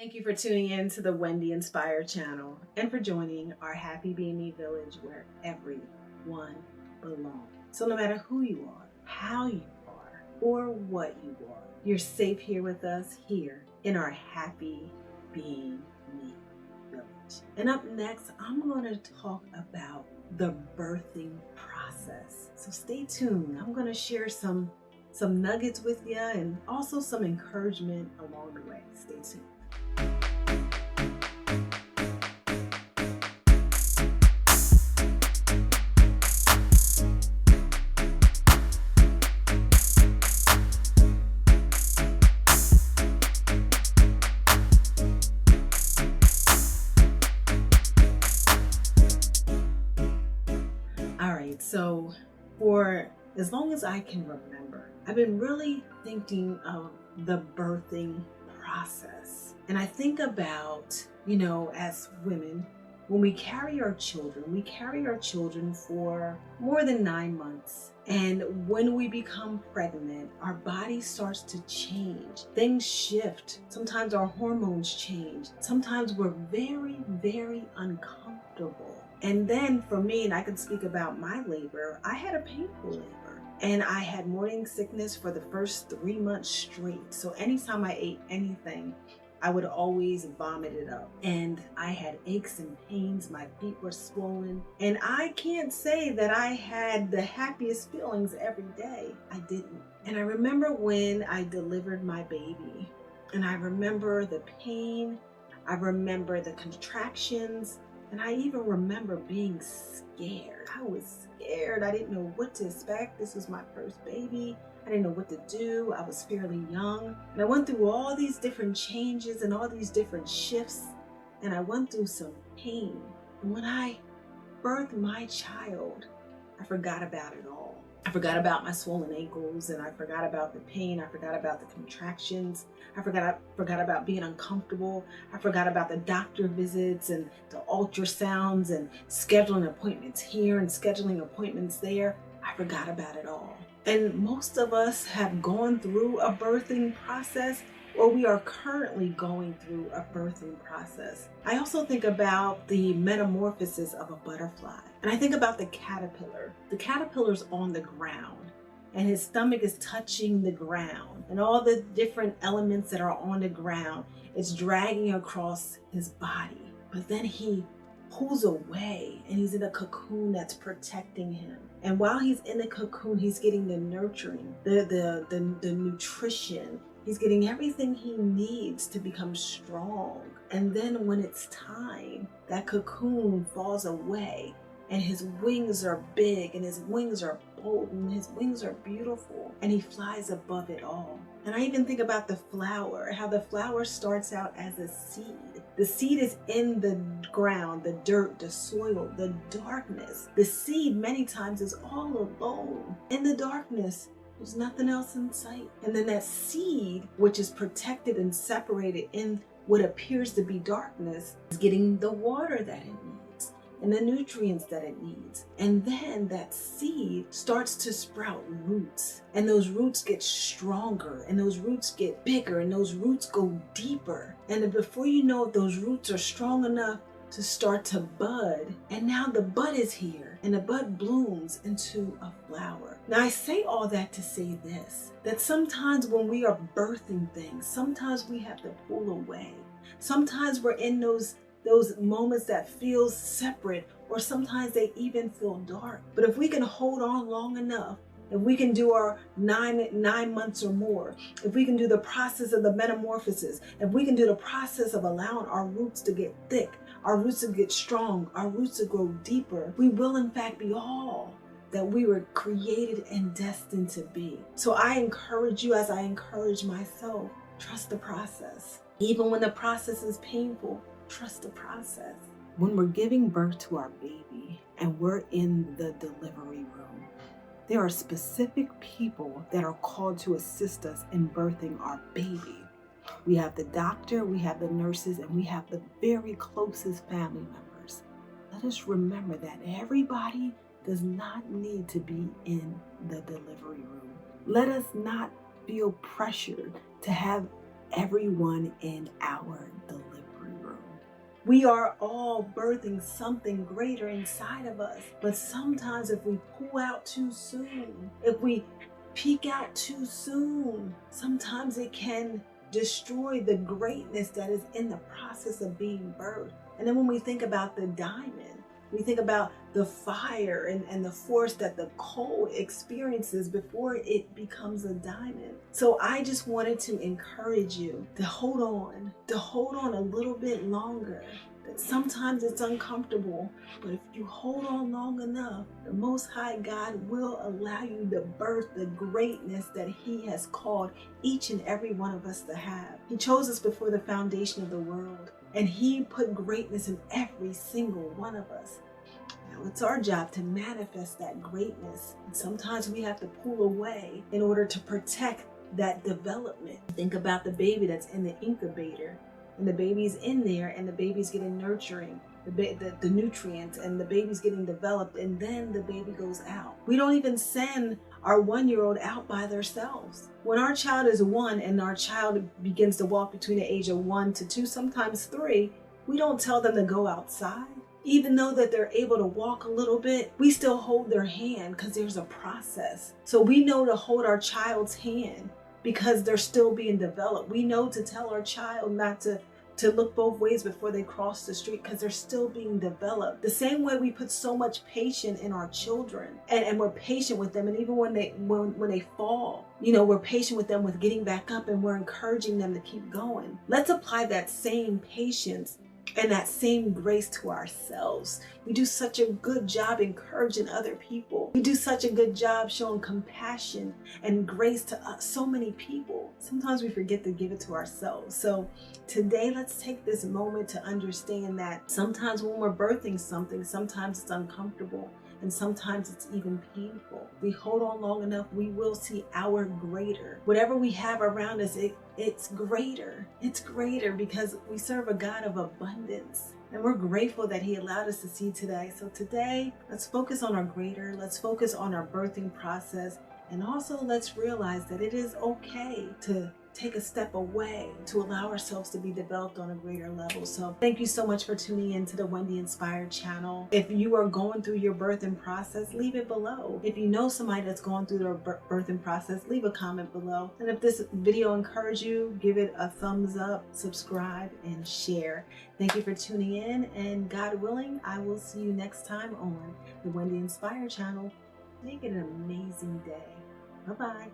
Thank you for tuning in to the Wendy Inspire channel and for joining our Happy Being Me village where everyone belongs. So no matter who you are, how you are, or what you are, you're safe here with us here in our Happy Being Me village. And up next, I'm going to talk about the birthing process. So stay tuned. I'm going to share some nuggets with you and also some encouragement along the way. Stay tuned. All right, so for as long as I can remember, I've been really thinking of the birthing process. And I think about, as women, when we carry our children for more than 9 months. And when we become pregnant, our body starts to change. Things shift. Sometimes our hormones change. Sometimes we're very, very uncomfortable. And then for me, and I can speak about my labor, I had a painful labor. And I had morning sickness for the first 3 months straight. So anytime I ate anything, I would always vomit it up. And I had aches and pains. My feet were swollen. And I can't say that I had the happiest feelings every day. I didn't. And I remember when I delivered my baby. And I remember the pain. I remember the contractions. And I even remember being scared. I was scared. I didn't know what to expect. This was my first baby. I didn't know what to do. I was fairly young. And I went through all these different changes and all these different shifts. And I went through some pain. And when I birthed my child, I forgot about it all. I forgot about my swollen ankles, and I forgot about the pain. I forgot about the contractions. I forgot about being uncomfortable. I forgot about the doctor visits and the ultrasounds and scheduling appointments here and scheduling appointments there. I forgot about it all. And most of us have gone through a birthing process, or we are currently going through a birthing process. I also think about the metamorphosis of a butterfly. And I think about the caterpillar. The caterpillar's on the ground and his stomach is touching the ground, and all the different elements that are on the ground is dragging across his body. But then he pulls away and he's in a cocoon that's protecting him. And while he's in the cocoon, he's getting the nurturing, the nutrition. He's getting everything he needs to become strong. And then when it's time, that cocoon falls away and his wings are big and his wings are bold and his wings are beautiful and he flies above it all. And I even think about the flower, how the flower starts out as a seed. The seed is in the ground, the dirt, the soil, the darkness. The seed many times is all alone in the darkness. There's nothing else in sight. And then that seed, which is protected and separated in what appears to be darkness, is getting the water that it needs and the nutrients that it needs. And then that seed starts to sprout roots. And those roots get stronger and those roots get bigger and those roots go deeper. And then before you know it, those roots are strong enough to start to bud. And now the bud is here and the bud blooms into a flower. Now I say all that to say this, that sometimes when we are birthing things, sometimes we have to pull away. Sometimes we're in those moments that feel separate, or sometimes they even feel dark. But if we can hold on long enough, if we can do our nine months or more, if we can do the process of the metamorphosis, if we can do the process of allowing our roots to get thick, our roots to get strong, our roots to grow deeper, we will in fact be all that we were created and destined to be. So I encourage you, as I encourage myself, trust the process. Even when the process is painful, trust the process. When we're giving birth to our baby and we're in the delivery room, there are specific people that are called to assist us in birthing our baby. We have the doctor, we have the nurses, and we have the very closest family members. Let us remember that everybody does not need to be in the delivery room. Let us not feel pressured to have everyone in our delivery We are all birthing something greater inside of us. But sometimes if we pull out too soon, if we peek out too soon, sometimes it can destroy the greatness that is in the process of being birthed. And then when we think about the diamond, we think about the fire and the force that the coal experiences before it becomes a diamond. So I just wanted to encourage you to hold on a little bit longer. That sometimes it's uncomfortable, but if you hold on long enough, the Most High God will allow you to birth the greatness that He has called each and every one of us to have. He chose us before the foundation of the world, and He put greatness in every single one of us. Now it's our job to manifest that greatness, and sometimes we have to pull away in order to protect that development. Think about the baby that's in the incubator, and the baby's in there, and the baby's getting nurturing, the nutrients, and the baby's getting developed, and then the baby goes out. We don't even send our 1-year-old out by themselves. When our child is 1 and our child begins to walk between the age of 1 to 2, sometimes 3, we don't tell them to go outside. Even though that they're able to walk a little bit, we still hold their hand because there's a process. So we know to hold our child's hand because they're still being developed. We know to tell our child not to look both ways before they cross the street because they're still being developed. The same way we put so much patience in our children, and we're patient with them, and even when they fall, we're patient with them with getting back up, and we're encouraging them to keep going. Let's apply that same patience and that same grace to ourselves. We do such a good job encouraging other people. We do such a good job showing compassion and grace to so many people. Sometimes we forget to give it to ourselves. So today, let's take this moment to understand that sometimes when we're birthing something, sometimes it's uncomfortable, and sometimes it's even painful. We hold on long enough, we will see our greater. Whatever we have around us, it's greater. It's greater because we serve a God of abundance. And we're grateful that He allowed us to see today. So today, let's focus on our greater. Let's focus on our birthing process. And also let's realize that it is okay to take a step away to allow ourselves to be developed on a greater level. So thank you so much for tuning in to the Wendy Inspired channel. If you are going through your birthing process, leave it below. If you know somebody that's going through their birthing process, leave a comment below. And if this video encouraged you, give it a thumbs up, subscribe, and share. Thank you for tuning in, and God willing, I will see you next time on the Wendy Inspired channel. Make it an amazing day. Bye-bye.